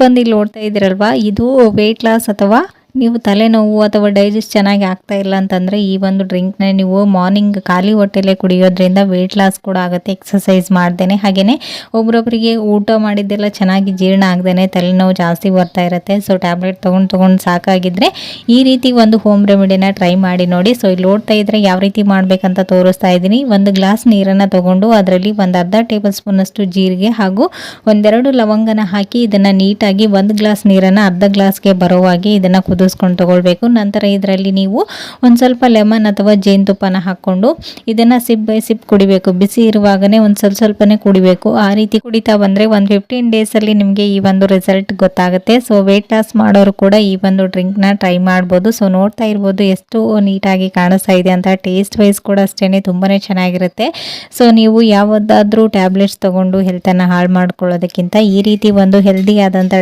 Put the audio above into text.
ಬಂದು ಇಲ್ಲಿ ನೋಡ್ತಾ ಇದ್ದೀರಲ್ವಾ, ಇದು ವೆಯ್ಟ್ ಲಾಸ್ ಅಥವಾ ನೀವು ತಲೆನೋವು ಅಥವಾ ಡೈಜೆಸ್ಟ್ ಚೆನ್ನಾಗಿ ಆಗ್ತಾ ಇಲ್ಲ ಅಂತಂದರೆ ಈ ಒಂದು ಡ್ರಿಂಕ್ನ ನೀವು ಮಾರ್ನಿಂಗ್ ಖಾಲಿ ಹೊಟ್ಟೆಲೆ ಕುಡಿಯೋದ್ರಿಂದ ವೆಯ್ಟ್ ಲಾಸ್ ಕೂಡ ಆಗುತ್ತೆ, ಎಕ್ಸಸೈಸ್ ಮಾಡ್ದೇನೆ. ಹಾಗೆಯೇ ಒಬ್ರೊಬ್ಬರಿಗೆ ಊಟ ಮಾಡಿದ್ದೆಲ್ಲ ಚೆನ್ನಾಗಿ ಜೀರ್ಣ ಆಗ್ದೇನೆ ತಲೆನೋವು ಜಾಸ್ತಿ ಬರ್ತಾ ಇರುತ್ತೆ. ಸೊ ಟ್ಯಾಬ್ಲೆಟ್ ತೊಗೊಂಡು ಸಾಕಾಗಿದ್ದರೆ ಈ ರೀತಿ ಒಂದು ಹೋಮ್ ರೆಮಿಡಿನ ಟ್ರೈ ಮಾಡಿ ನೋಡಿ. ಸೊ ಇಲ್ಲಿ ನೋಡ್ತಾ ಇದ್ದರೆ ಯಾವ ರೀತಿ ಮಾಡಬೇಕಂತ ತೋರಿಸ್ತಾ ಇದ್ದೀನಿ. ಒಂದು ಗ್ಲಾಸ್ ನೀರನ್ನು ತೊಗೊಂಡು ಅದರಲ್ಲಿ ಒಂದು ಅರ್ಧ ಟೇಬಲ್ ಸ್ಪೂನಷ್ಟು ಜೀರಿಗೆ ಹಾಗೂ ಒಂದೆರಡು ಲವಂಗನ ಹಾಕಿ ಇದನ್ನು ನೀಟಾಗಿ ಒಂದು ಗ್ಲಾಸ್ ನೀರನ್ನು ಅರ್ಧ ಗ್ಲಾಸ್ಗೆ ಬರೋವಾಗಿ ಇದನ್ನು ಕುದಿಸ್ಕೊಂಡು ತಗೊಳ್ಬೇಕು. ನಂತರ ಇದರಲ್ಲಿ ನೀವು ಒಂದು ಸ್ವಲ್ಪ ಲೆಮನ್ ಅಥವಾ ಜೇನುತುಪ್ಪನ ಹಾಕ್ಕೊಂಡು ಇದನ್ನು ಸಿಪ್ ಬೈ ಸಿಪ್ ಕುಡಿಬೇಕು. ಬಿಸಿ ಇರುವಾಗನೇ ಒಂದು ಸ್ವಲ್ಪನೇ ಕುಡಿಬೇಕು. ಆ ರೀತಿ ಕುಡಿತಾ ಬಂದರೆ ಒಂದು 15 ಡೇಸಲ್ಲಿ ನಿಮಗೆ ಈ ಒಂದು ರಿಸಲ್ಟ್ ಗೊತ್ತಾಗುತ್ತೆ. ಸೊ ವೆಯ್ಟ್ ಲಾಸ್ ಮಾಡೋರು ಕೂಡ ಈ ಒಂದು ಡ್ರಿಂಕ್ನ ಟ್ರೈ ಮಾಡ್ಬೋದು. ಸೊ ನೋಡ್ತಾ ಇರ್ಬೋದು ಎಷ್ಟು ನೀಟಾಗಿ ಕಾಣಿಸ್ತಾ ಇದೆ ಅಂತ. ಟೇಸ್ಟ್ ವೈಸ್ ಕೂಡ ಅಷ್ಟೇ ತುಂಬಾ ಚೆನ್ನಾಗಿರುತ್ತೆ. ಸೊ ನೀವು ಯಾವುದಾದ್ರೂ ಟ್ಯಾಬ್ಲೆಟ್ಸ್ ತೊಗೊಂಡು ಹೆಲ್ತನ್ನು ಹಾಳು ಮಾಡ್ಕೊಳ್ಳೋದಕ್ಕಿಂತ ಈ ರೀತಿ ಒಂದು ಹೆಲ್ದಿ ಆದಂಥ